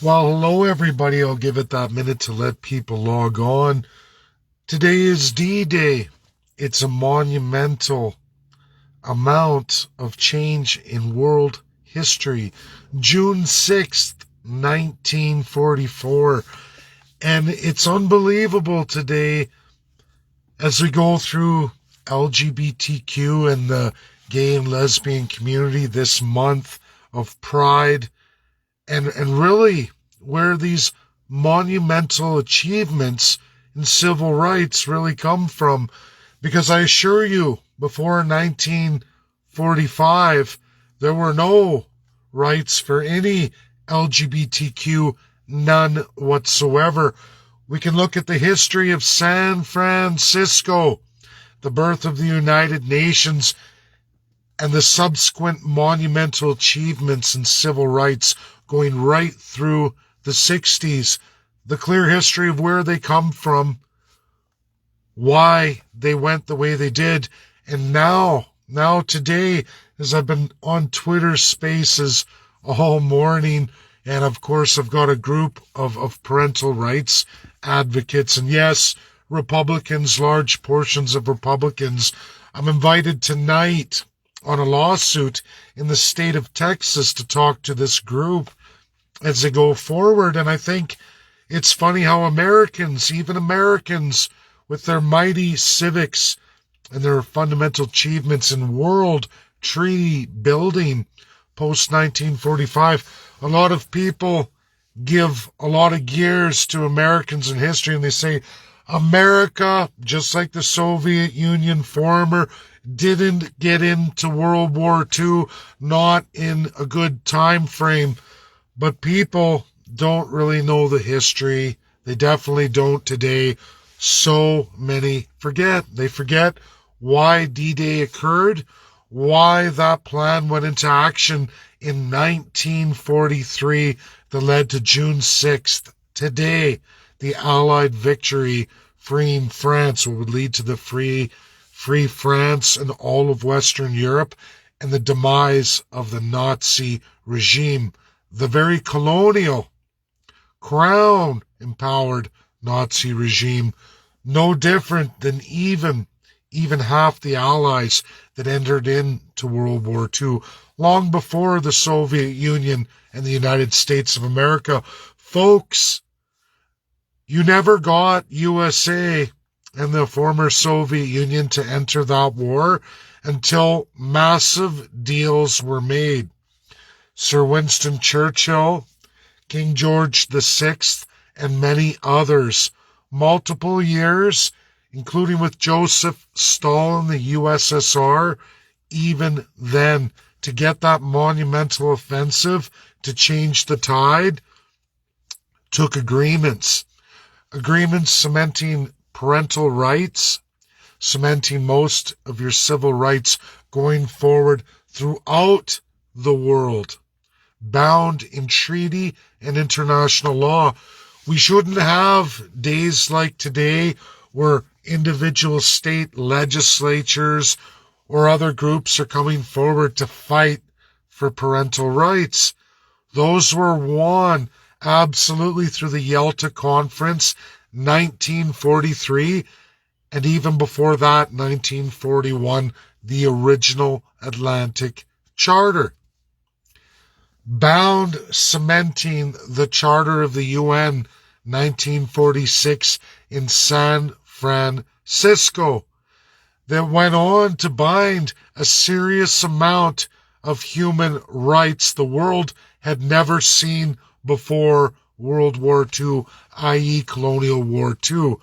Well, hello everybody. I'll give it that minute to let people log on. Today is D-Day. It's a monumental amount of change in world history. June 6th, 1944. And it's unbelievable today as we go through LGBTQ and the gay and lesbian community this month of pride and really where these monumental achievements in civil rights really come from. Because I assure you, before 1945, there were no rights for any LGBTQ, none whatsoever. We can look at the history of San Francisco, the birth of the United Nations, and the subsequent monumental achievements in civil rights going right through the 60s, the clear history of where they come from, why they went the way they did, and now today, as I've been on Twitter Spaces all morning, and of course I've got a group of parental rights advocates, and yes, Republicans, large portions of Republicans. I'm invited tonight on a lawsuit in the state of Texas to talk to this group as they go forward. And I think it's funny how Americans, even Americans, with their mighty civics and their fundamental achievements in world treaty building post 1945, a lot of people give a lot of gears to Americans in history, and they say America, just like the Soviet Union former, didn't get into World War II, not in a good time frame. But people don't really know the history. They definitely don't today. So many forget. They forget why D-Day occurred, why that plan went into action in 1943 that led to June 6th. Today, the Allied victory freeing France, what would lead to the free France and all of Western Europe, and the demise of the Nazi regime, the very colonial, crown-empowered Nazi regime, no different than even half the allies that entered into World War II long before the Soviet Union and the United States of America. Folks, you never got USA and the former Soviet Union to enter that war until massive deals were made. Sir Winston Churchill, King George VI, and many others, multiple years, including with Joseph Stalin, the USSR, even then, to get that monumental offensive to change the tide, took agreements cementing parental rights, cementing most of your civil rights going forward throughout the world, bound in treaty and international law. We shouldn't have days like today where individual state legislatures or other groups are coming forward to fight for parental rights. Those were won absolutely through the Yalta Conference, 1943, and even before that, 1941, the original Atlantic Charter. Bound cementing the Charter of the UN, 1946, in San Francisco, that went on to bind a serious amount of human rights the world had never seen before World War II, i.e. Colonial War II.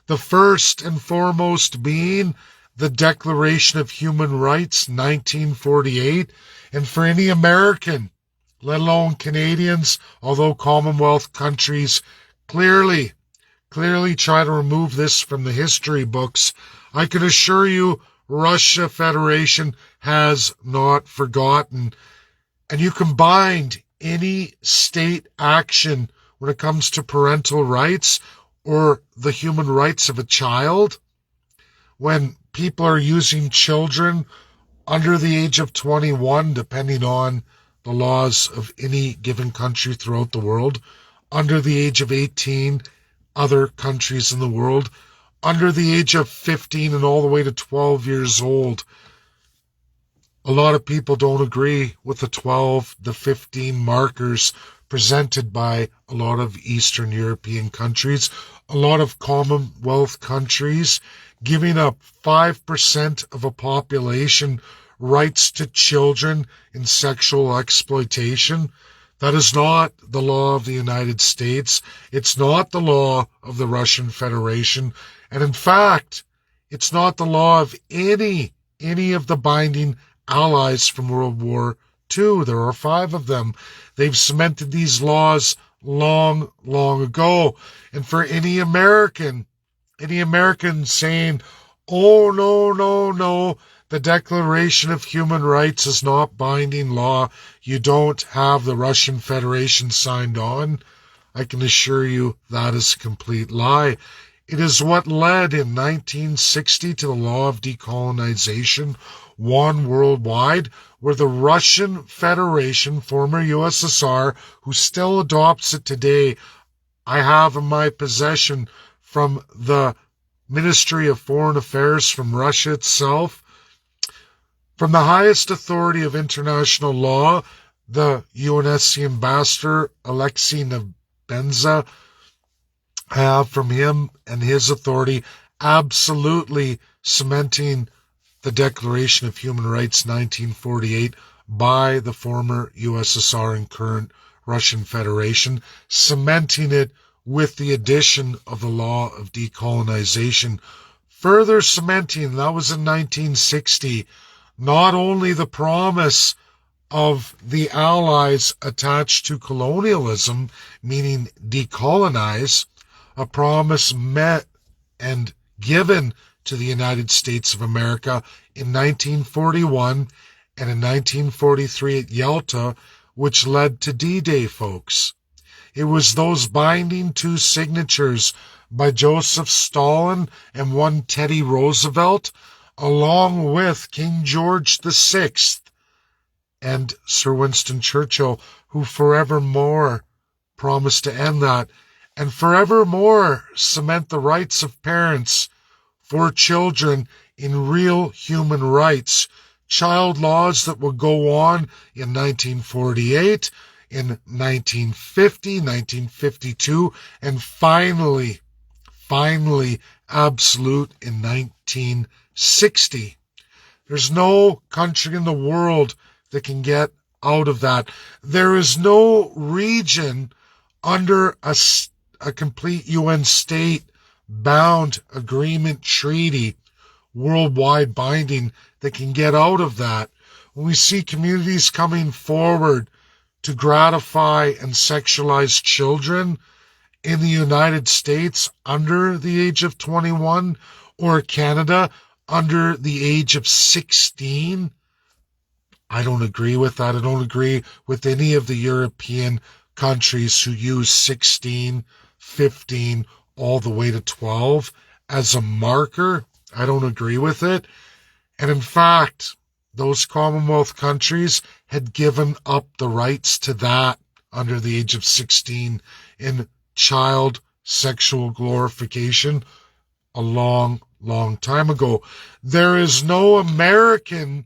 The first and foremost being the Declaration of Human Rights, 1948. And for any American, let alone Canadians, although Commonwealth countries clearly try to remove this from the history books, I can assure you Russia Federation has not forgotten. And you combined any state action when it comes to parental rights or the human rights of a child, when people are using children under the age of 21, depending on the laws of any given country throughout the world. Under the age of 18, other countries in the world. Under the age of 15 and all the way to 12 years old. A lot of people don't agree with the 12, the 15 markers presented by a lot of Eastern European countries, a lot of Commonwealth countries giving up 5% of a population rights to children in sexual exploitation. That is not the law of the United States. It's not the law of the Russian Federation. And in fact, it's not the law of any of the binding allies from World War II. There are 5 of them. They've cemented these laws long, long ago. And for any American saying, oh, no, the Declaration of Human Rights is not binding law, you don't have the Russian Federation signed on, I can assure you that is a complete lie. It is what led in 1960 to the law of decolonization, one worldwide, where the Russian Federation, former USSR, who still adopts it today, I have in my possession from the Ministry of Foreign Affairs from Russia itself, from the highest authority of international law, the UNSC ambassador, Alexei Nabenza, I have from him and his authority absolutely cementing the Declaration of Human Rights 1948 by the former USSR and current Russian Federation, cementing it with the addition of the law of decolonization, further cementing, that was in 1960, not only the promise of the Allies attached to colonialism, meaning decolonize, a promise met and given to the United States of America in 1941 and in 1943 at Yalta, which led to D-Day, folks. It was those binding 2 signatures by Joseph Stalin and one Teddy Roosevelt, along with King George VI and Sir Winston Churchill, who forevermore promised to end that and forevermore cement the rights of parents for children in real human rights. Child laws that will go on in 1948, in 1950, 1952, and finally, absolute in 1960. There's no country in the world that can get out of that. There is no region under a complete UN state-bound agreement treaty, worldwide binding, that can get out of that. When we see communities coming forward to gratify and sexualize children in the United States under the age of 21, or Canada under the age of 16, I don't agree with that. I don't agree with any of the European countries who use 16, 15, all the way to 12 as a marker. I don't agree with it. And in fact, those Commonwealth countries had given up the rights to that under the age of 16 in child sexual glorification a long, long time ago. There is no American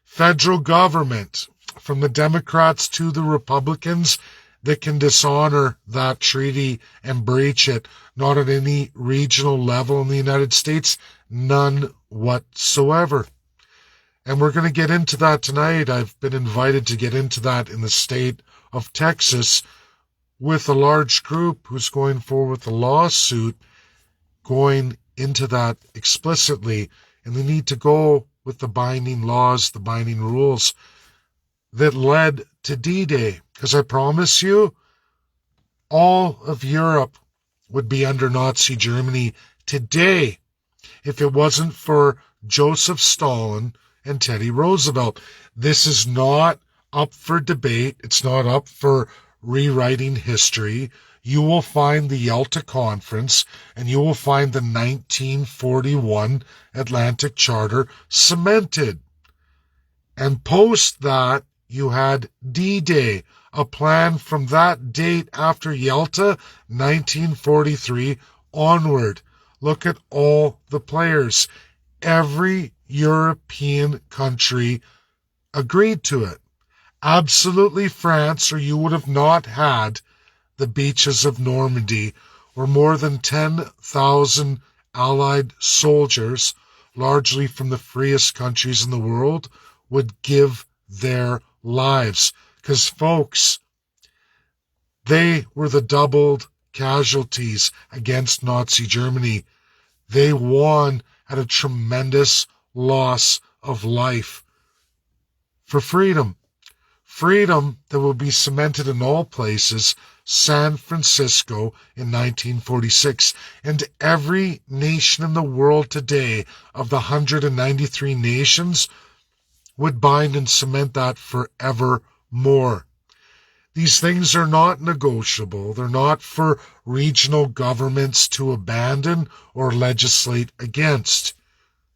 federal government, from the Democrats to the Republicans, that can dishonor that treaty and breach it. Not at any regional level in the United States, none whatsoever. And we're going to get into that tonight. I've been invited to get into that in the state of Texas with a large group who's going forward with a lawsuit, going into that explicitly. And they need to go with the binding laws, the binding rules that led to D-Day. Because I promise you, all of Europe would be under Nazi Germany today if it wasn't for Joseph Stalin and Teddy Roosevelt. This is not up for debate. It's not up for rewriting history. You will find the Yalta Conference and you will find the 1941 Atlantic Charter cemented. And post that, You had D-Day, a plan from that date after Yalta, 1943, onward. Look at all the players. Every European country agreed to it. Absolutely France, or you would have not had the beaches of Normandy, where more than 10,000 Allied soldiers, largely from the freest countries in the world, would give their lives. Because, folks, they were the doubled casualties against Nazi Germany. They won at a tremendous loss of life for freedom. Freedom that will be cemented in all places, San Francisco in 1946, and every nation in the world today of the 193 nations would bind and cement that forevermore. These things are not negotiable. They're not for regional governments to abandon or legislate against.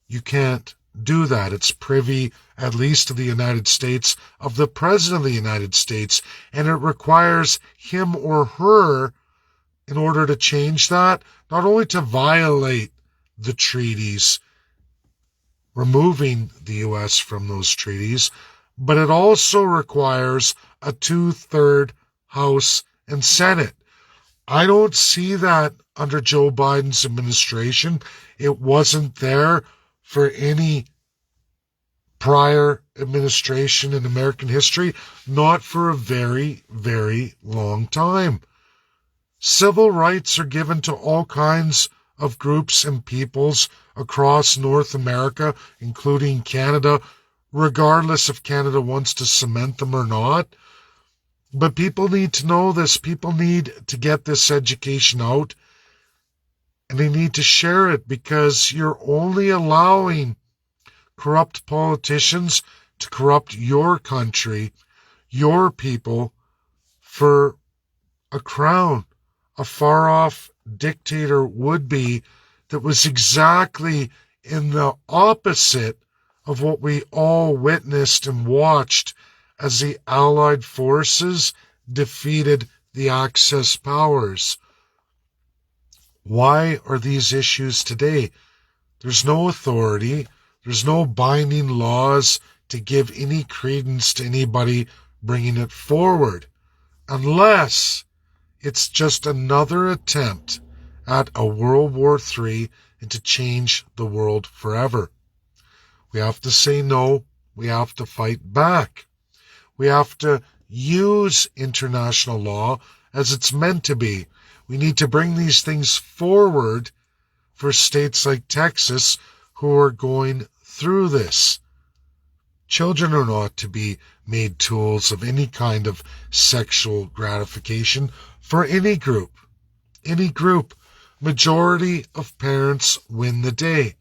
You can't do that. It's privy, at least to the United States, of the President of the United States, and it requires him or her, in order to change that, not only to violate the treaties, removing the U.S. from those treaties, but it also requires a 2/3 House and Senate. I don't see that under Joe Biden's administration. It wasn't there for any prior administration in American history, not for a very, very long time. Civil rights are given to all kinds of groups and peoples across North America, including Canada, regardless if Canada wants to cement them or not. But people need to know this. People need to get this education out, and they need to share it, because you're only allowing corrupt politicians to corrupt your country, your people, for a crown. A far-off dictator would be that was exactly in the opposite of what we all witnessed and watched as the Allied forces defeated the Axis powers. Why are these issues today? There's no authority. There's no binding laws to give any credence to anybody bringing it forward, unless it's just another attempt at a World War III and to change the world forever. We have to say no. We have to fight back. We have to use international law as it's meant to be. We need to bring these things forward for states like Texas who are going through this. Children are not to be made tools of any kind of sexual gratification for any group. Any group. Majority of parents win the day.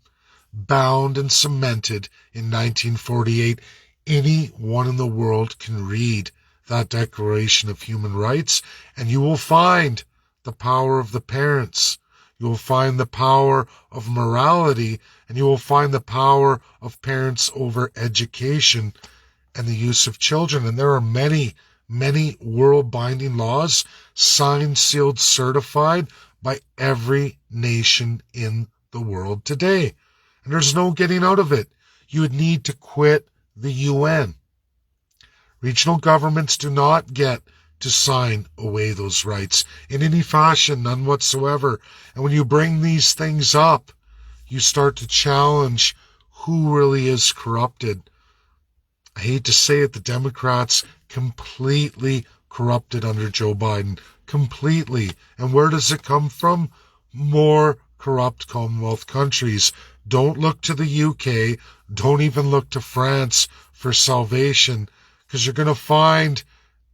Bound and cemented in 1948, anyone in the world can read that Declaration of Human Rights, and you will find the power of the parents. You will find the power of morality, and you will find the power of parents over education and the use of children. And there are many, many world-binding laws, signed, sealed, certified by every nation in the world today. And there's no getting out of it. You would need to quit the UN. Regional governments do not get to sign away those rights in any fashion, none whatsoever. And when you bring these things up, you start to challenge who really is corrupted. I hate to say it, the Democrats completely corrupted under Joe Biden. Completely. And where does it come from? More corrupt Commonwealth countries. Don't look to the UK. Don't even look to France for salvation, because you're going to find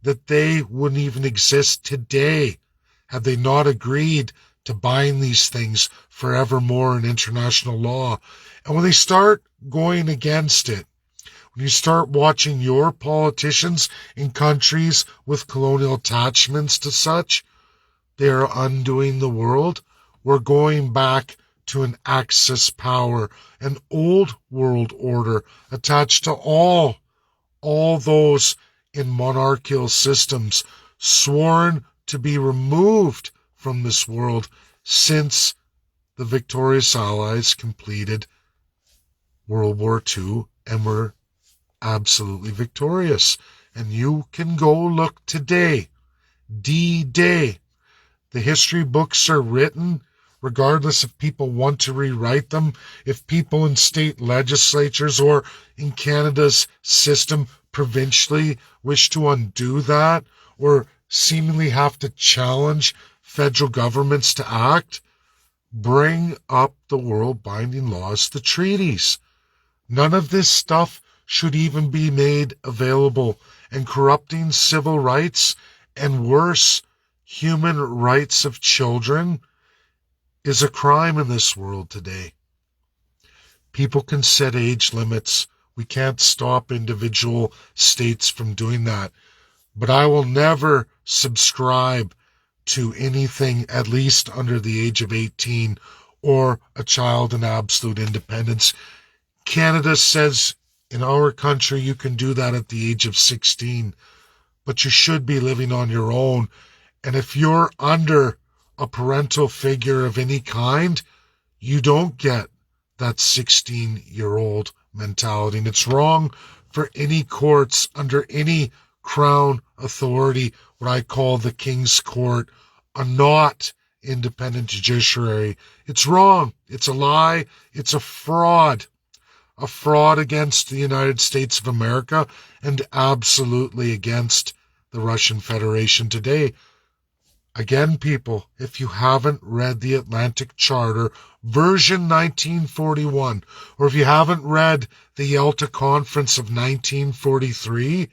that they wouldn't even exist today had they not agreed to bind these things forevermore in international law. And when they start going against it, when you start watching your politicians in countries with colonial attachments to such, they are undoing the world. We're going back to an Axis power, an old world order attached to all those in monarchical systems, sworn to be removed from this world since the victorious Allies completed World War II and were absolutely victorious. And you can go look today, D-Day. The history books are written, regardless if people want to rewrite them, if people in state legislatures or in Canada's system provincially wish to undo that or seemingly have to challenge federal governments to act, bring up the world-binding laws, the treaties. None of this stuff should even be made available, and corrupting civil rights and worse, human rights of children is a crime in this world today. People can set age limits. We can't stop individual states from doing that. But I will never subscribe to anything at least under the age of 18 or a child in absolute independence. Canada says in our country you can do that at the age of 16, but you should be living on your own. And if you're under a parental figure of any kind, you don't get that 16-year-old mentality. And it's wrong for any courts under any crown authority, what I call the King's Court, a not independent judiciary. It's wrong. It's a lie. It's a fraud against the United States of America and absolutely against the Russian Federation today. Again, people, if you haven't read the Atlantic Charter, version 1941, or if you haven't read the Yalta Conference of 1943,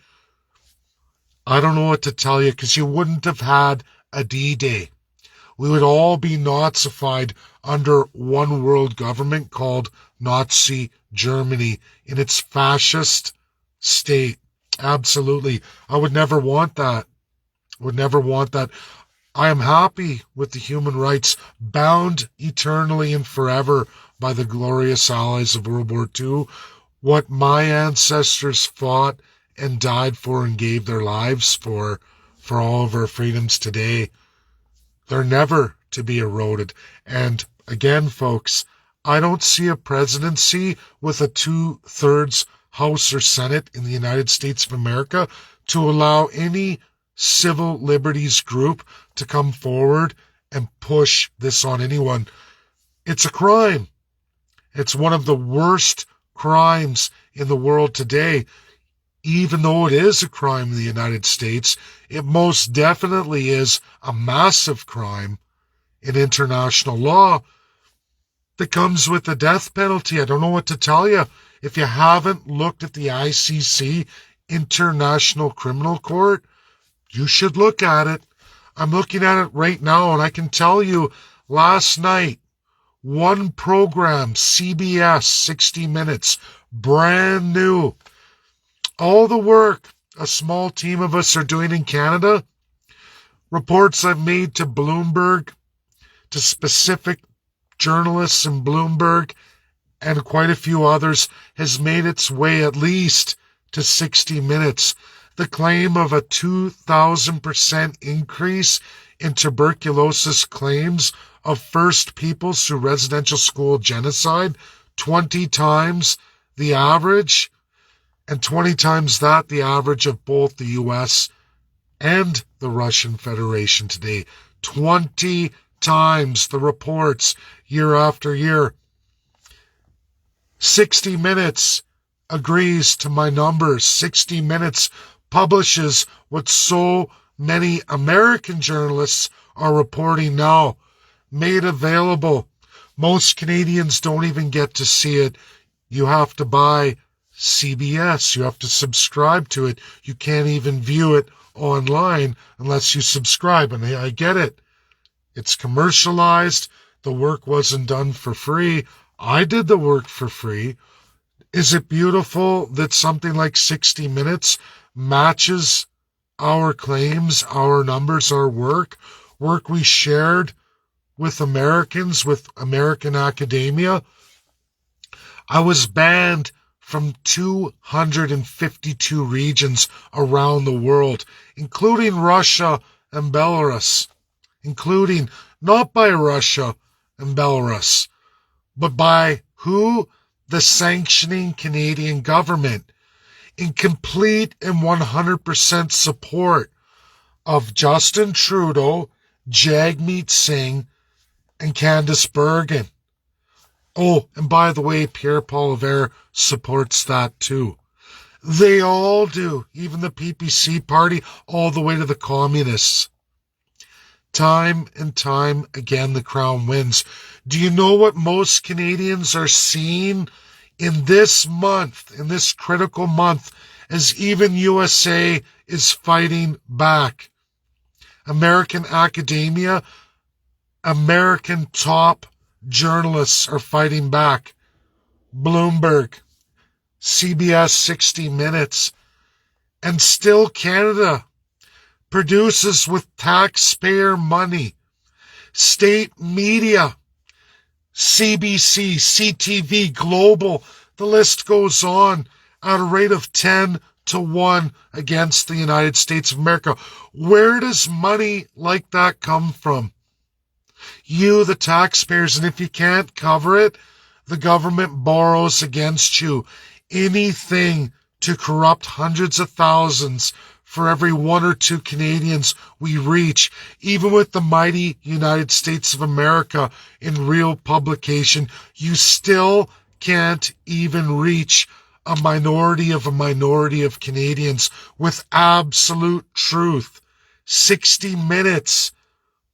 I don't know what to tell you, because you wouldn't have had a D-Day. We would all be Nazified under one world government called Nazi Germany in its fascist state. Absolutely. I would never want that. I am happy with the human rights bound eternally and forever by the glorious allies of World War II. What my ancestors fought and died for and gave their lives for all of our freedoms today, they're never to be eroded. And again, folks, I don't see a presidency with a 2/3 House or Senate in the United States of America to allow any civil liberties group to come forward and push this on anyone. It's a crime. It's one of the worst crimes in the world today. Even though it is a crime in the United States, it most definitely is a massive crime in international law that comes with the death penalty. I don't know what to tell you. If you haven't looked at the ICC, International Criminal Court, you should look at it. I'm looking at it right now, and I can tell you, last night, one program, CBS, 60 Minutes, brand new. All the work a small team of us are doing in Canada, reports I've made to Bloomberg, to specific journalists in Bloomberg, and quite a few others, has made its way at least to 60 Minutes. The claim of a 2,000% increase in tuberculosis claims of First Peoples through residential school genocide, 20 times the average, and 20 times that the average of both the U.S. and the Russian Federation today. 20 times the reports year after year. 60 Minutes agrees to my numbers. 60 Minutes publishes what so many American journalists are reporting now, made available. Most Canadians don't even get to see it. You have to buy CBS. You have to subscribe to it. You can't even view it online unless you subscribe. And I get it. It's commercialized. The work wasn't done for free. I did the work for free. Is it beautiful that something like 60 Minutes matches our claims, our numbers, our work we shared with Americans, with American academia? I was banned from 252 regions around the world, including Russia and Belarus, including not by Russia and Belarus, but by who? The sanctioning Canadian government, in complete and 100% support of Justin Trudeau, Jagmeet Singh, and Candice Bergen. Oh, and by the way, Pierre Poilievre supports that too. They all do, even the PPC party, all the way to the communists. Time and time again, the Crown wins. Do you know what most Canadians are seeing in this month, in this critical month, as even USA is fighting back? American academia, American top journalists are fighting back. Bloomberg, CBS 60 Minutes, and still Canada produces with taxpayer money. State media, CBC, CTV, Global, the list goes on, at a rate of 10-1 against the United States of America. Where does money like that come from? You, the taxpayers, and if you can't cover it, the government borrows against you. Anything to corrupt hundreds of thousands for every 1 or 2 Canadians we reach, even with the mighty United States of America in real publication, you still can't even reach a minority of Canadians with absolute truth. 60 Minutes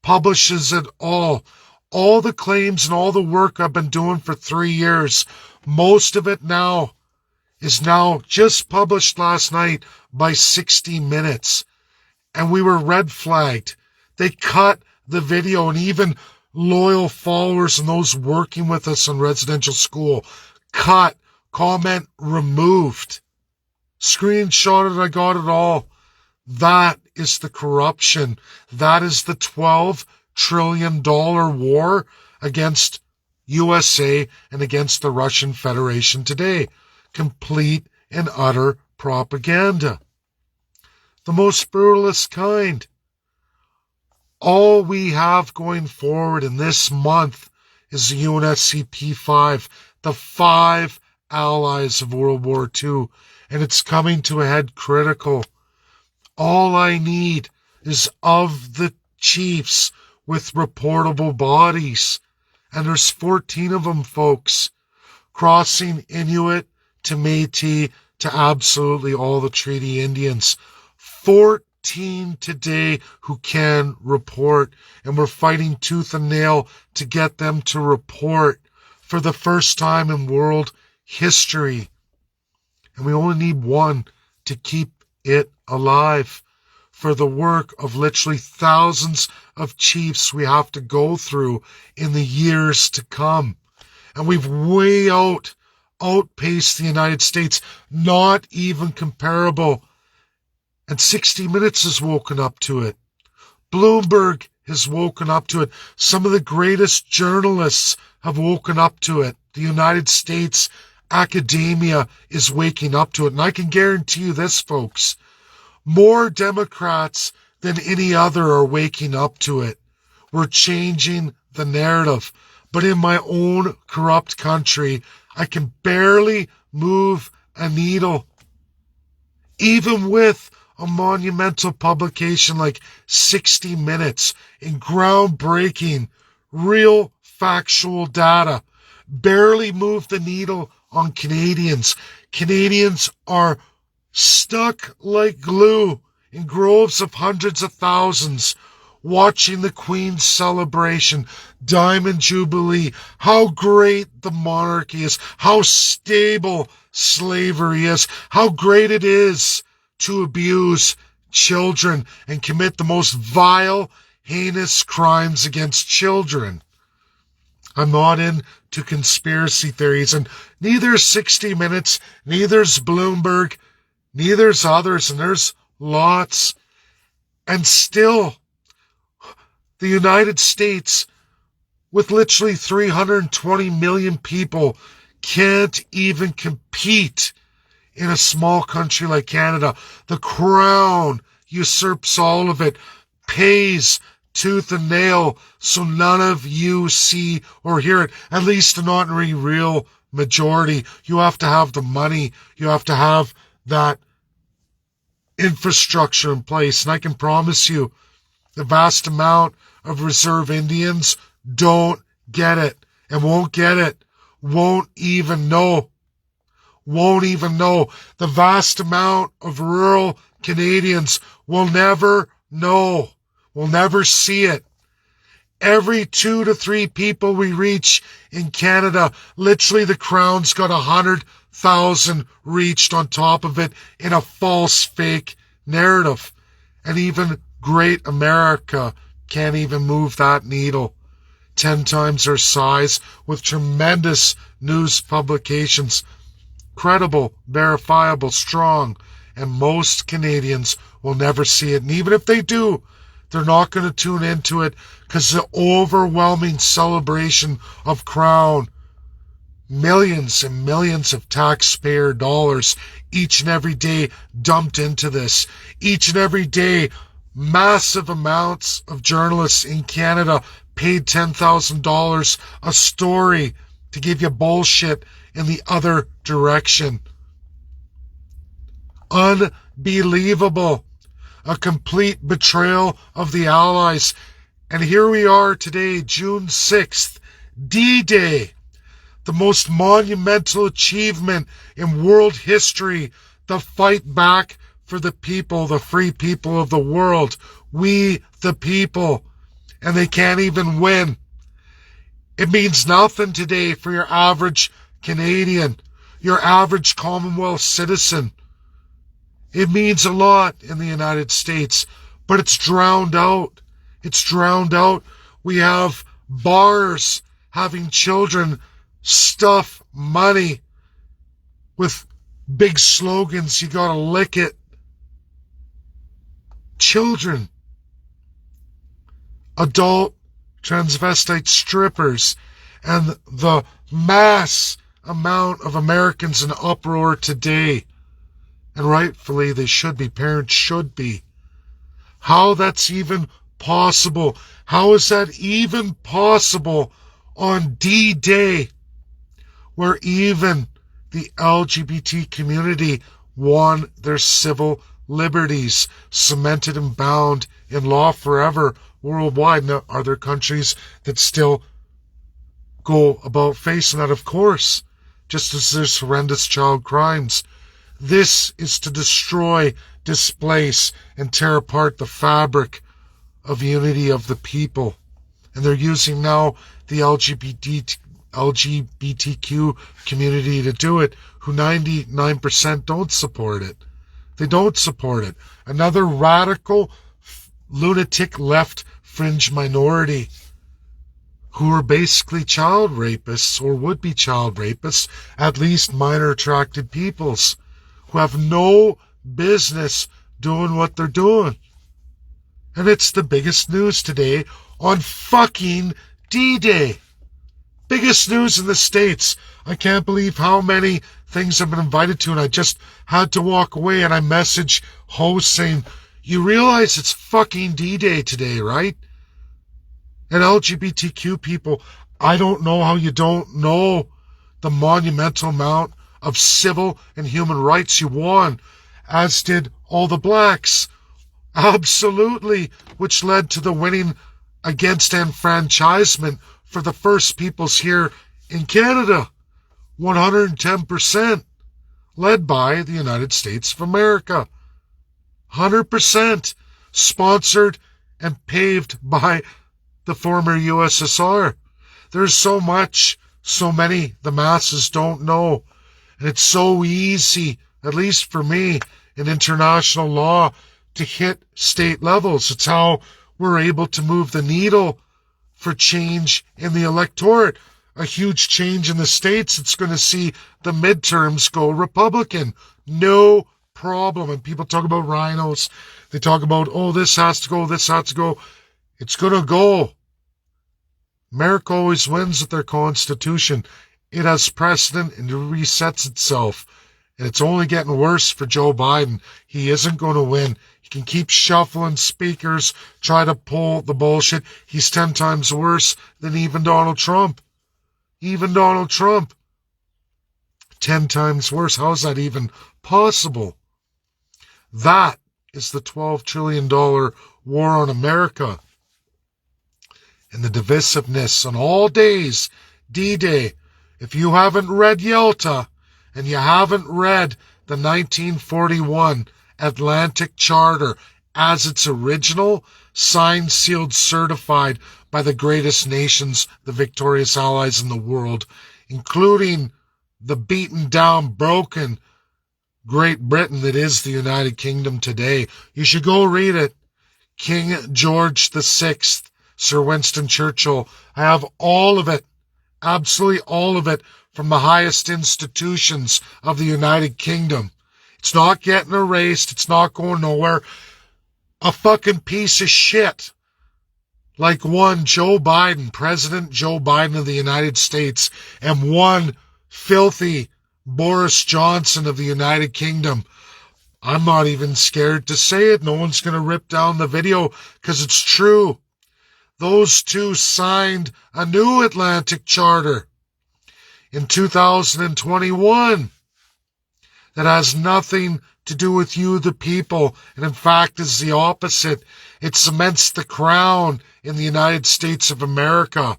publishes it all. All the claims and all the work I've been doing for 3 years, most of it now is now just published last night by 60 Minutes. And we were red flagged. They cut the video, and even loyal followers and those working with us in residential school, cut, comment removed. Screenshotted, I got it all. That is the corruption. That is the $12 trillion war against USA and against the Russian Federation today. Complete and utter propaganda. The most brutalist kind. All we have going forward in this month is the UNSC 5, the 5 allies of World War II, and it's coming to a head critical. All I need is of the chiefs with reportable bodies, and there's 14 of them, folks, crossing Inuit to Métis to absolutely all the treaty Indians. 14 today who can report, and we're fighting tooth and nail to get them to report for the first time in world history. And we only need one to keep it alive. For the work of literally thousands of chiefs we have to go through in the years to come. And we've way outpaced the United States, not even comparable. And 60 Minutes has woken up to it. Bloomberg has woken up to it. Some of the greatest journalists have woken up to it. The United States academia is waking up to it. And I can guarantee you this, folks, more Democrats than any other are waking up to it. We're changing the narrative. But in my own corrupt country, I can barely move a needle. Even with a monumental publication like 60 Minutes in groundbreaking, real factual data, barely move the needle on Canadians. Canadians are stuck like glue in groves of hundreds of thousands, watching the Queen's celebration, Diamond Jubilee, how great the monarchy is, how stable slavery is, how great it is to abuse children and commit the most vile, heinous crimes against children. I'm not into conspiracy theories, and neither is 60 Minutes, neither's Bloomberg, neither's others, and there's lots. And still, the United States, with literally 320 million people, can't even compete in a small country like Canada. The Crown usurps all of it, pays tooth and nail, so none of you see or hear it, at least not in a real majority. You have to have the money. You have to have that infrastructure in place. And I can promise you, the vast amount of reserve Indians don't get it and won't get it, won't even know. The vast amount of rural Canadians will never know, will never see it. Every 2 to 3 people we reach in Canada, literally the Crown's got 100,000 reached on top of it in a false, fake narrative. And even great America can't even move that needle. 10 times our size, with tremendous news publications. Credible, verifiable, strong, and most Canadians will never see it. And even if they do, they're not going to tune into it because the overwhelming celebration of Crown, millions and millions of taxpayer dollars each and every day dumped into this. Each and every day, massive amounts of journalists in Canada paid $10,000 a story to give you bullshit in the other direction. Unbelievable. A complete betrayal of the Allies. And here we are today, June 6th, D-Day, the most monumental achievement in world history, the fight back for the people, the free people of the world. We, the people. And they can't even win. It means nothing today for your average Canadian, your average Commonwealth citizen. It means a lot in the United States, but it's drowned out. It's drowned out. We have bars having children stuff money with big slogans. You gotta lick it. Children. Adult transvestite strippers. And the mass amount of Americans in uproar today. And rightfully they should be. Parents should be. How that's even possible? How is that even possible on D-Day, where even the LGBT community won their civil liberties, cemented and bound in law forever worldwide? Now, are there countries that still go about facing that? Of course, just as there's horrendous child crimes. This is to destroy, displace, and tear apart the fabric of unity of the people. And they're using now the LGBTQ community to do it, who 99% don't support it. They don't support it. Another radical, lunatic left fringe minority who are basically child rapists, or would be child rapists, at least minor attracted peoples, who have no business doing what they're doing. And it's the biggest news today on fucking D-Day. Biggest news in the States. I can't believe how many things I've been invited to, and I just had to walk away, and I messaged host saying, you realize it's fucking D-Day today, right? And LGBTQ people, I don't know how you don't know the monumental amount of civil and human rights you won, as did all the blacks. Absolutely, which led to the winning against enfranchisement for the First Peoples here in Canada. 110%, led by the United States of America. 100% sponsored and paved by the former USSR. There's so much, so many the masses don't know. And it's so easy, at least for me, in international law, to hit state levels. It's how we're able to move the needle for change in the electorate. A huge change in the States, it's going to see the midterms go Republican. No problem. And people talk about rhinos. They talk about, oh, this has to go, this has to go. It's going to go. America always wins with their Constitution. It has precedent and it resets itself. And it's only getting worse for Joe Biden. He isn't going to win. He can keep shuffling speakers, try to pull the bullshit. He's 10 times worse than even Donald Trump. Even Donald Trump. 10 times worse. How is that even possible? That is the $12 trillion war on America. And the divisiveness on all days, D-Day. If you haven't read Yalta, and you haven't read the 1941 Atlantic Charter as its original, signed, sealed, certified by the greatest nations, the victorious allies in the world, including the beaten down, broken Great Britain that is the United Kingdom today. You should go read it. King George VI, Sir Winston Churchill. I have all of it, absolutely all of it, from the highest institutions of the United Kingdom. It's not getting erased. It's not going nowhere. A fucking piece of shit like one Joe Biden, President Joe Biden of the United States, and one filthy Boris Johnson of the United Kingdom. I'm not even scared to say it. No one's going to rip down the video because it's true. Those two signed a new Atlantic Charter in 2021 that has nothing to do with you, the people, and in fact is the opposite. It cements the crown in the United States of America.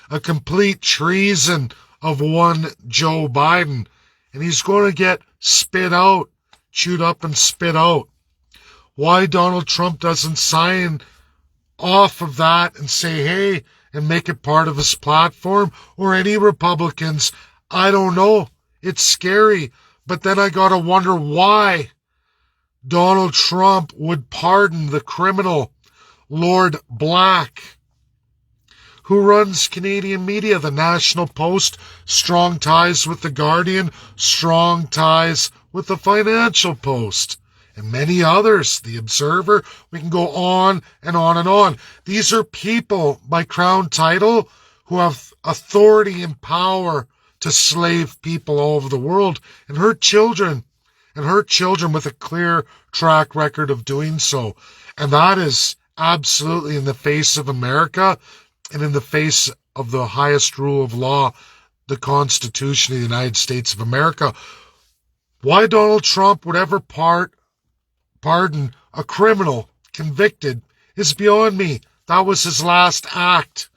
A complete treason of one Joe Biden. And he's going to get spit out, chewed up and spit out. Why Donald Trump doesn't sign off of that and say, hey, and make it part of his platform, or any Republicans, I don't know. It's scary. But then I gotta wonder why Donald Trump would pardon the criminal Lord Black, who runs Canadian media, the National Post, strong ties with the Guardian, strong ties with the Financial Post, and many others, the Observer. We can go on and on and on. These are people by crown title who have authority and power to slave people all over the world and hurt children with a clear track record of doing so. And that is absolutely in the face of America and in the face of the highest rule of law, the Constitution of the United States of America. Why Donald Trump would ever pardon a criminal convicted is beyond me. That was his last act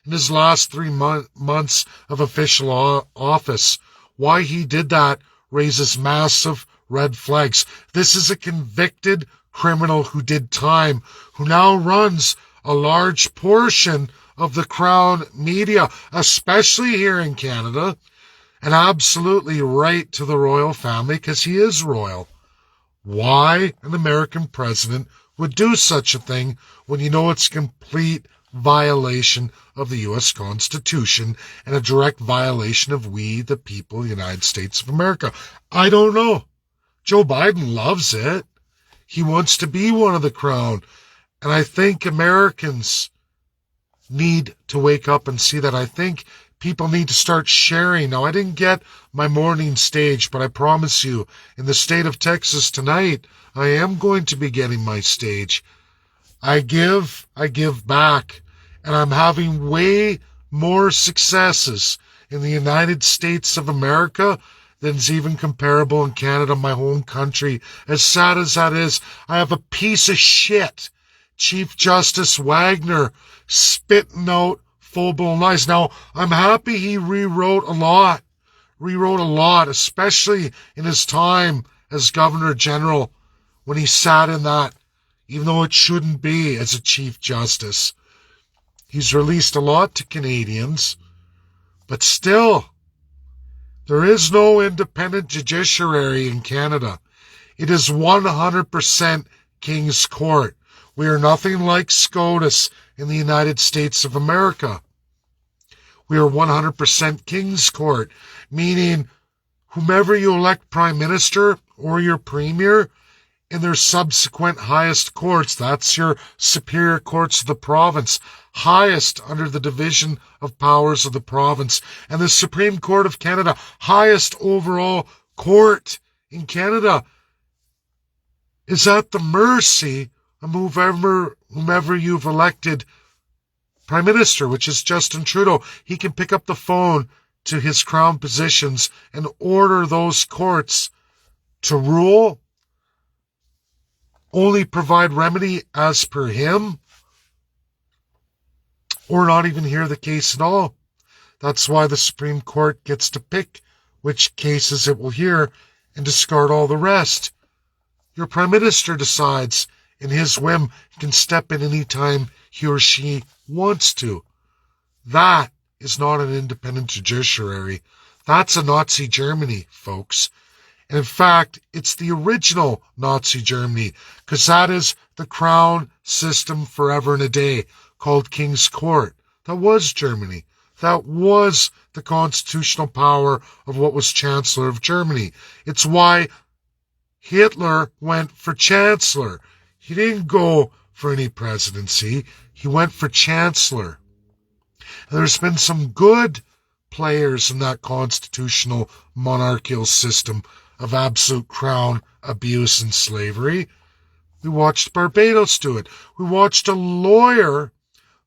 in his last 3 months of official office. Why he did that raises massive red flags. This is a convicted criminal who did time, who now runs a large portion of the Crown media, especially here in Canada, and absolutely right to the royal family because he is royal. Why an American president would do such a thing when you know it's complete violation of the U.S. Constitution and a direct violation of we, the people of the United States of America? I don't know. Joe Biden loves it. He wants to be one of the crown. And I think Americans need to wake up and see that. I think people need to start sharing. Now, I didn't get my morning stage, but I promise you, in the state of Texas tonight, I am going to be getting my stage. I give back, and I'm having way more successes in the United States of America than's even comparable in Canada, my home country. As sad as that is, I have a piece of shit Chief Justice Wagner spitting out full-blown lies. Now, I'm happy he rewrote a lot, especially in his time as Governor General when he sat in that, even though it shouldn't be, as a Chief Justice. He's released a lot to Canadians, but still, there is no independent judiciary in Canada. It is 100% King's Court. We are nothing like SCOTUS in the United States of America. We are 100% King's Court, meaning whomever you elect Prime Minister or your Premier, in their subsequent highest courts. That's your superior courts of the province, highest under the division of powers of the province. And the Supreme Court of Canada, highest overall court in Canada, is at the mercy of whomever you've elected Prime Minister, which is Justin Trudeau. He can pick up the phone to his crown positions and order those courts to rule, only provide remedy as per him, or not even hear the case at all. That's why the Supreme Court gets to pick which cases it will hear and discard all the rest. Your Prime Minister decides in his whim, he can step in any time he or she wants to. That is not an independent judiciary. That's a Nazi Germany, folks. And in fact, it's the original Nazi Germany, because that is the crown system forever and a day, called King's Court. That was Germany. That was the constitutional power of what was Chancellor of Germany. It's why Hitler went for Chancellor. He didn't go for any presidency. He went for Chancellor. And there's been some good players in that constitutional monarchical system of absolute crown abuse and slavery. We watched Barbados do it. We watched a lawyer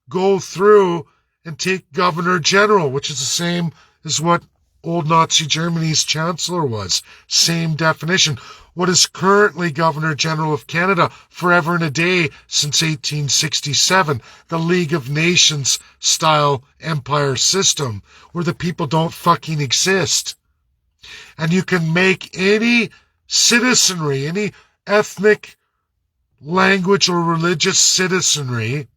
go through and take Governor General, which is the same as what old Nazi Germany's Chancellor was. Same definition. What is currently Governor General of Canada, forever and a day since 1867, the League of Nations style empire system, where the people don't fucking exist. And you can make any citizenry, any ethnic, language, or religious citizenry,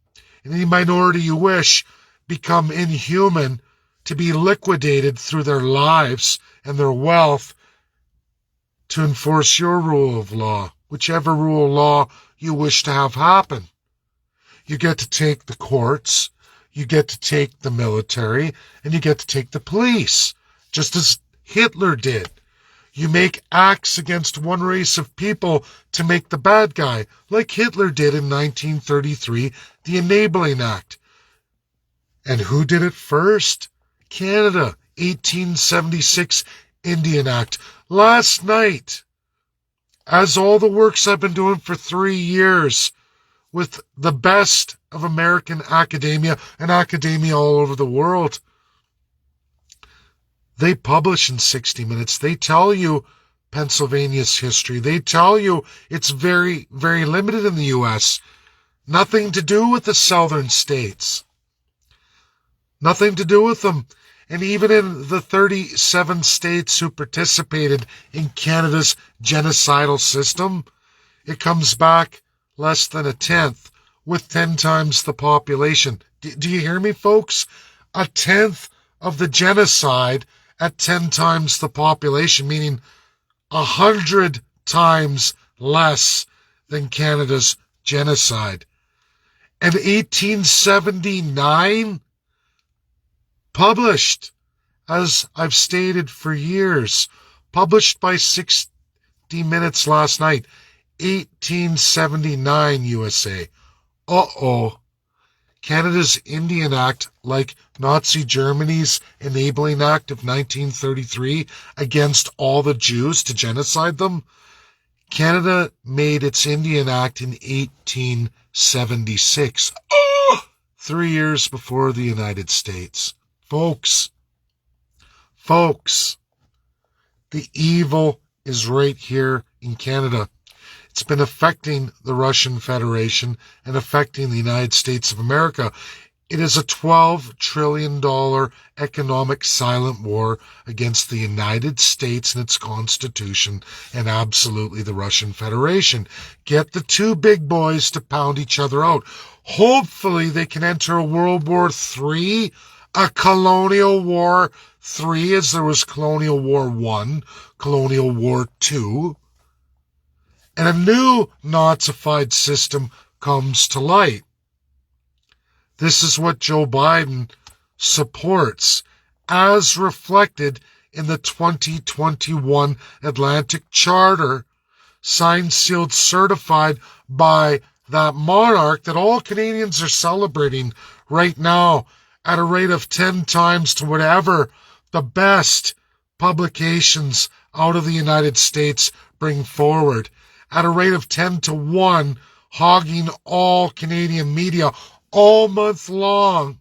any minority you wish, become inhuman, to be liquidated through their lives and their wealth to enforce your rule of law, whichever rule of law you wish to have happen. You get to take the courts, you get to take the military, and you get to take the police, just as Hitler did. You make acts against one race of people to make the bad guy, like Hitler did in 1933, the Enabling Act. And who did it first? Canada, 1876 Indian Act. Last night, as all the works I've been doing for 3 years with the best of American academia and academia all over the world, they publish in 60 Minutes. They tell you Pennsylvania's history. They tell you it's very, very limited in the U.S. Nothing to do with the southern states. Nothing to do with them. And even in the 37 states who participated in Canada's genocidal system, it comes back less than a tenth, with 10 times the population. Do you hear me, folks? A tenth of the genocide at 10 times the population, meaning 100 times less than Canada's genocide. And 1879, published, as I've stated for years, published by 60 Minutes last night, 1879 USA. Uh-oh. Canada's Indian Act, like Nazi Germany's Enabling Act of 1933 against all the Jews to genocide them, Canada made its Indian Act in 1876. 3 years before the United States. Folks, the evil is right here in Canada. It's been affecting the Russian Federation and affecting the United States of America. It is a $12 trillion economic silent war against the United States and its Constitution, and absolutely the Russian Federation. Get the two big boys to pound each other out. Hopefully they can enter a World War III, a Colonial War III, as there was Colonial War I, Colonial War II, and a new Nazified system comes to light. This is what Joe Biden supports, as reflected in the 2021 Atlantic Charter, signed, sealed, certified by that monarch that all Canadians are celebrating right now at a rate of 10 times to whatever the best publications out of the United States bring forward. At a rate of 10 to 1, hogging all Canadian media all month long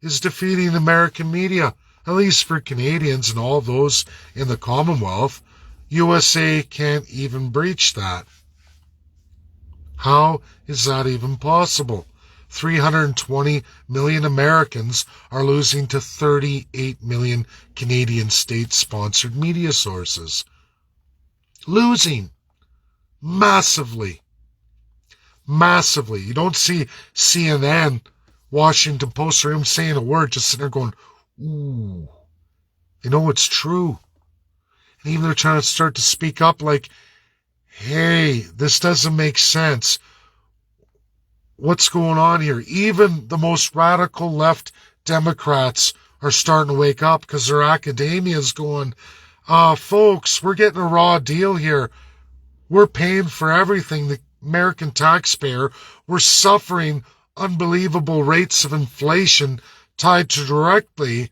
is defeating American media, at least for Canadians and all those in the Commonwealth. USA can't even breach that. How is that even possible? 320 million Americans are losing to 38 million Canadian state-sponsored media sources. Losing massively. Massively. You don't see CNN, Washington Post, or him saying a word, just sitting there going, ooh. They know it's true. And even they're trying to start to speak up like, hey, this doesn't make sense. What's going on here? Even the most radical left Democrats are starting to wake up because their academia is going, folks, we're getting a raw deal here. We're paying for everything. The American taxpayer, we're suffering unbelievable rates of inflation tied directly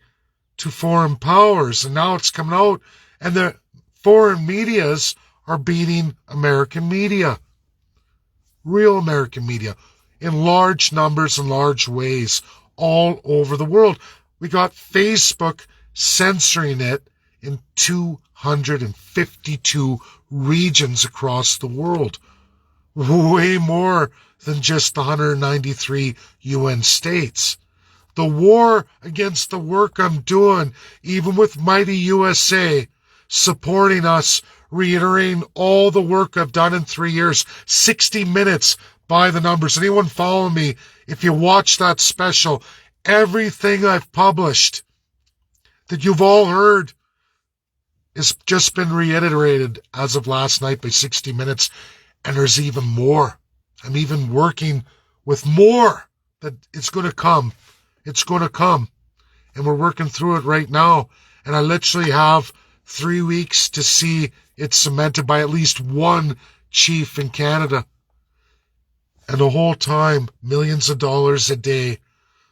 to foreign powers. And now it's coming out, and the foreign medias are beating American media. Real American media. In large numbers and large ways all over the world. We got Facebook censoring it in 252 regions across the world. Way more than just the 193 UN states. The war against the work I'm doing, even with Mighty USA supporting us, reiterating all the work I've done in 3 years, 60 minutes by the numbers. Anyone follow me? If you watch that special, everything I've published that you've all heard has just been reiterated as of last night by 60 minutes. And there's even more. I'm even working with more that it's going to come. It's going to come. And we're working through it right now. And I literally have 3 weeks to see it cemented by at least one chief in Canada. And the whole time, millions of dollars a day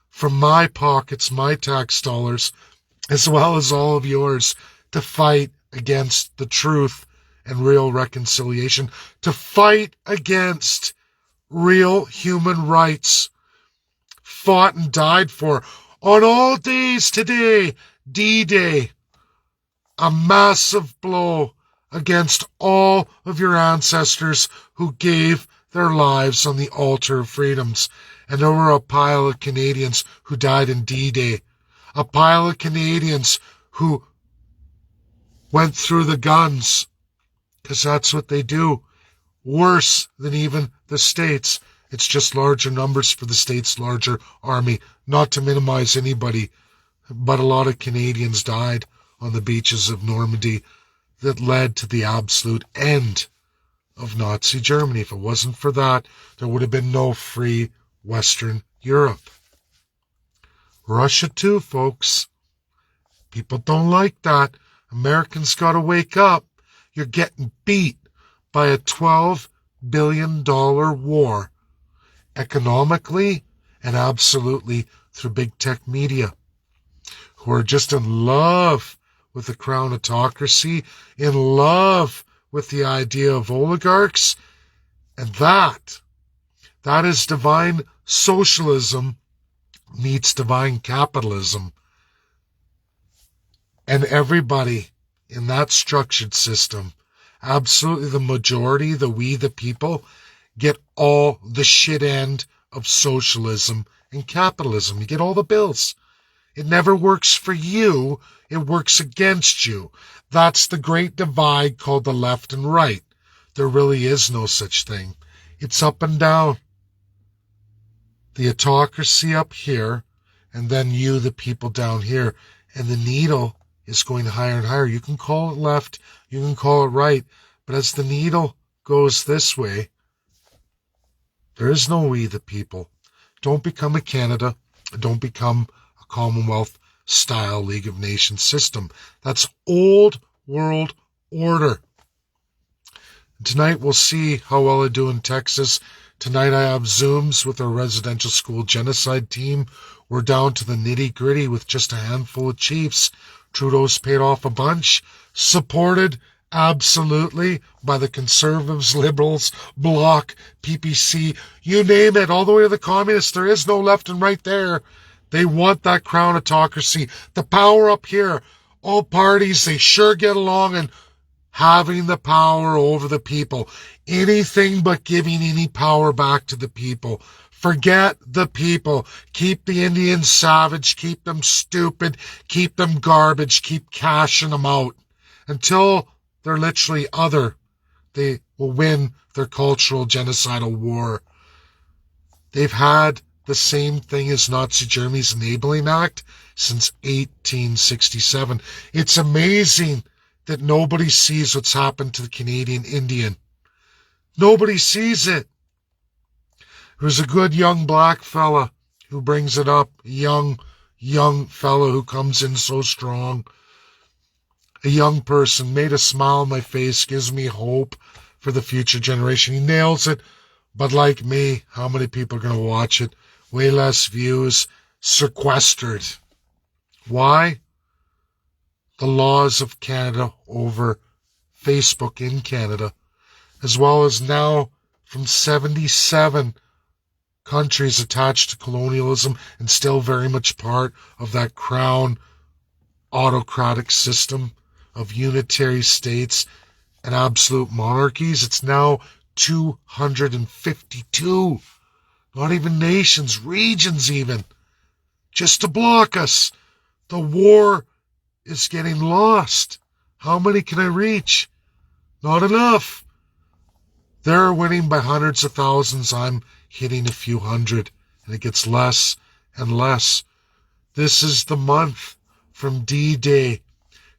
from my pockets, my tax dollars, as well as all of yours, to fight against the truth and real reconciliation, to fight against real human rights, fought and died for on all days today, D-Day, a massive blow against all of your ancestors who gave their lives on the altar of freedoms. And there were a pile of Canadians who died in D-Day, a pile of Canadians who went through the guns, because that's what they do. Worse than even the States. It's just larger numbers for the States' larger army. Not to minimize anybody, but a lot of Canadians died on the beaches of Normandy that led to the absolute end of Nazi Germany. If it wasn't for that, there would have been no free Western Europe. Russia too, folks. People don't like that. Americans got to wake up. You're getting beat by a $12 billion war, economically and absolutely through big tech media, who are just in love with the crown autocracy, in love with the idea of oligarchs. And that is divine socialism meets divine capitalism. And everybody in that structured system, absolutely the majority, we the people, get all the shit end of socialism and capitalism. You get all the bills. It never works for you. It works against you. That's the great divide called the left and right. There really is no such thing. It's up and down. The autocracy up here, and then you, the people, down here. And the needle is going higher and higher. You can call it left, you can call it right, but as the needle goes this way, there is no we, the people. Don't become a Canada. Don't become a Commonwealth-style League of Nations system. That's old world order. Tonight we'll see how well I do in Texas. Tonight I have Zooms with our residential school genocide team. We're down to the nitty-gritty with just a handful of chiefs. Trudeau's paid off a bunch, supported absolutely by the Conservatives, Liberals, Bloc, PPC, you name it, all the way to the Communists. There is no left and right there. They want that crown autocracy. The power up here. All parties, they sure get along, and having the power over the people. Anything but giving any power back to the people. Forget the people. Keep the Indians savage. Keep them stupid. Keep them garbage. Keep cashing them out. Until they're literally other, they will win their cultural genocidal war. They've had the same thing as Nazi Germany's Enabling Act since 1867. It's amazing that nobody sees what's happened to the Canadian Indian. Nobody sees it. There's a good young black fella who brings it up. A young fella who comes in so strong. A young person made a smile on my face, gives me hope for the future generation. He nails it. But like me, how many people are going to watch it? Way less views. Sequestered. Why? The laws of Canada over Facebook in Canada, as well as now from 77 countries attached to colonialism and still very much part of that crown autocratic system of unitary states and absolute monarchies. It's now 252. Not even nations, regions even, just to block us. The war is getting lost. How many can I reach? Not enough. They're winning by hundreds of thousands. I'm hitting a few hundred, and it gets less and less. This is the month from D-Day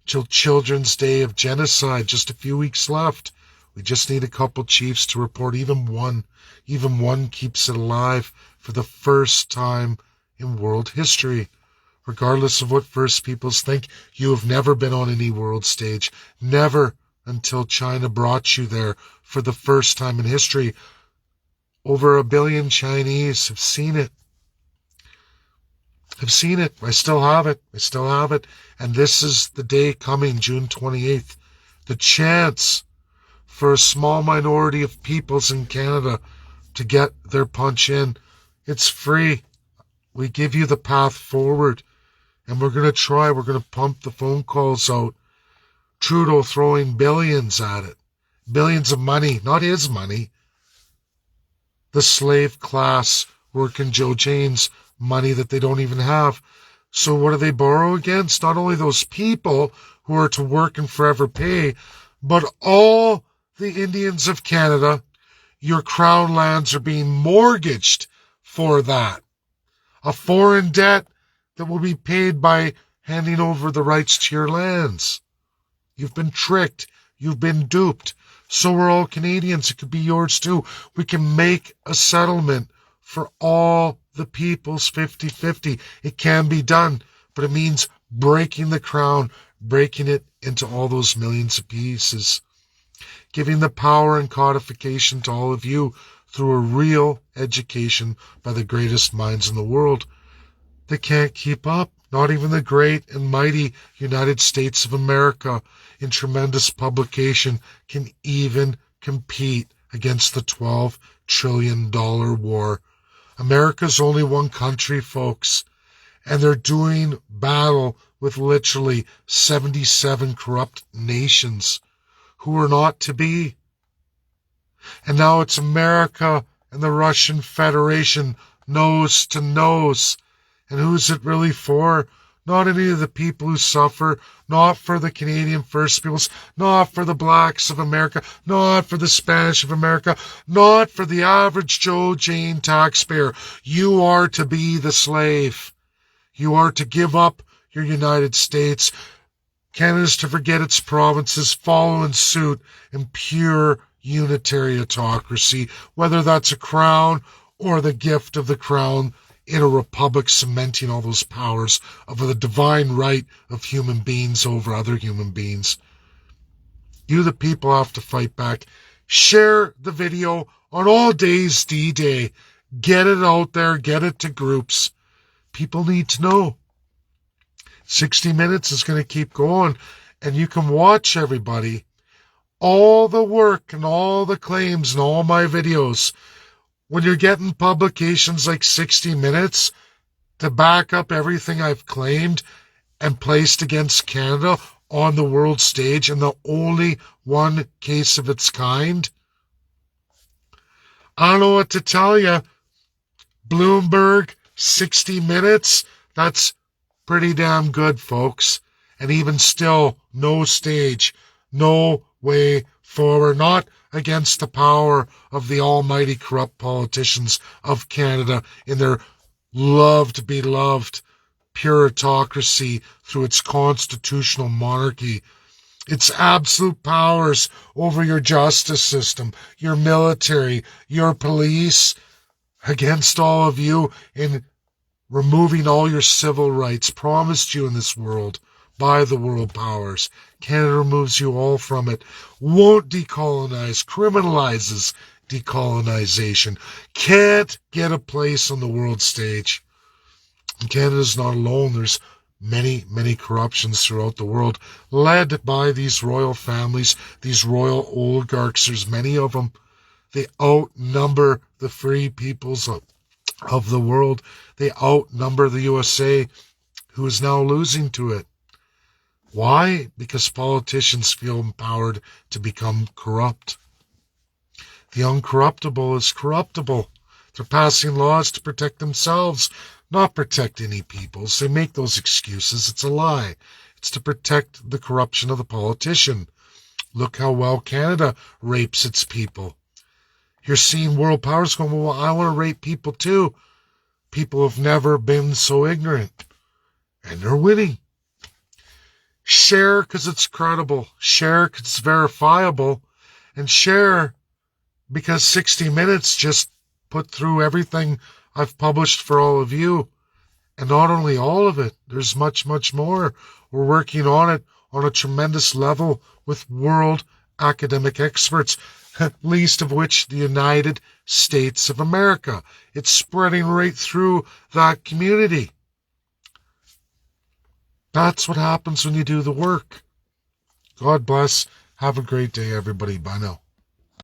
till Children's Day of Genocide. Just a few weeks left. We just need a couple chiefs to report. Even one keeps it alive for the first time in world history. Regardless of what First Peoples think, you have never been on any world stage. Never until China brought you there for the first time in history. Over 1 billion Chinese have seen it. I've seen it. I still have it. And this is the day coming, June 28th. The chance for a small minority of peoples in Canada to get their punch in. It's free. We give you the path forward. And we're going to try. We're going to pump the phone calls out. Trudeau throwing billions at it. Billions of money. Not his money. The slave class working Joe Jane's money that they don't even have. So what do they borrow against? Not only those people who are to work and forever pay, but all the Indians of Canada. Your crown lands are being mortgaged for that. A foreign debt that will be paid by handing over the rights to your lands. You've been tricked. You've been duped. So are all Canadians. It could be yours too. We can make a settlement for all the peoples 50-50. It can be done, but it means breaking the crown, breaking it into all those millions of pieces. Giving the power and codification to all of you through a real education by the greatest minds in the world. They can't keep up. Not even the great and mighty United States of America in tremendous publication can even compete against the $12 trillion war. America's only one country, folks, and they're doing battle with literally 77 corrupt nations who are not to be. And now it's America and the Russian Federation nose to nose. And who's it really for? Not any of the people who suffer, not for the Canadian First Peoples, not for the blacks of America, not for the Spanish of America, not for the average Joe Jane taxpayer. You are to be the slave. You are to give up your United States. Canada's to forget its provinces, follow in suit in pure unitary autocracy, whether that's a crown or the gift of the crown in a republic cementing all those powers of the divine right of human beings over other human beings. You, the people, have to fight back. Share the video on all days D-Day. Get it out there. Get it to groups. People need to know. 60 Minutes is going to keep going, and you can watch, everybody, all the work and all the claims and all my videos. When you're getting publications like 60 Minutes to back up everything I've claimed and placed against Canada on the world stage, and the only one case of its kind, I don't know what to tell you. Bloomberg, 60 Minutes, that's pretty damn good, folks. And even still, no stage, no way forward, not against the power of the almighty corrupt politicians of Canada in their loved, beloved puritocracy through its constitutional monarchy. Its absolute powers over your justice system, your military, your police, against all of you in removing all your civil rights promised you in this world by the world powers. Canada removes you all from it. Won't decolonize, criminalizes decolonization. Can't get a place on the world stage. And Canada's not alone. There's many, many corruptions throughout the world, led by these royal families, these royal oligarchs. There's many of them. They outnumber the free peoples of the world. They outnumber the USA, who is now losing to it. Why? Because politicians feel empowered to become corrupt. The uncorruptible is corruptible. They're passing laws to protect themselves, not protect any peoples. They make those excuses. It's a lie. It's to protect the corruption of the politician. Look how well Canada rapes its people. You're seeing world powers going, well, I want to rape people too. People have never been so ignorant. And they're winning. Share because it's credible. Share because it's verifiable. And share because 60 Minutes just put through everything I've published for all of you. And not only all of it, there's much, much more. We're working on it on a tremendous level with world academic experts, least of which the United States of America. It's spreading right through that community. That's what happens when you do the work. God bless. Have a great day, everybody. Bye now.